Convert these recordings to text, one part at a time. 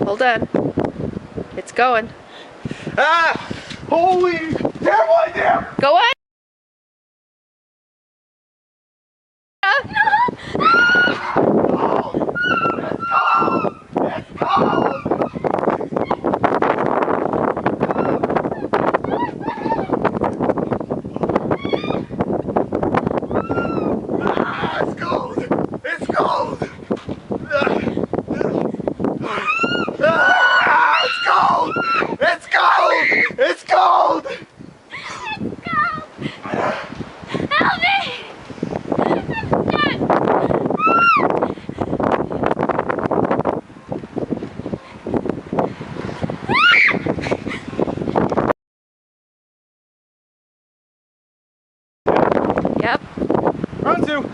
Hold on. It's going. Ah! Holy terrible idea! Go on. It's cold! Help me! Yep. Round two.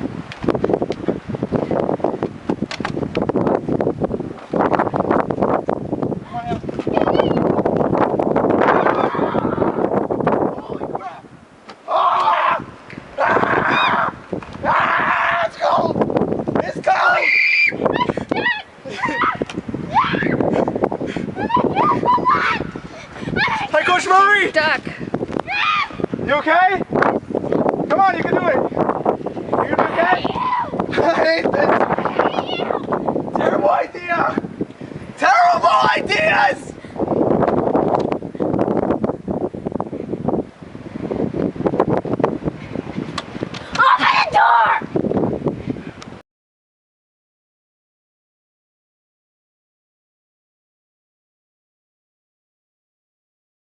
Hi, Coach Murray! Duck. You okay? Come on, you can do it! You okay? I hate this! Terrible idea! Terrible ideas!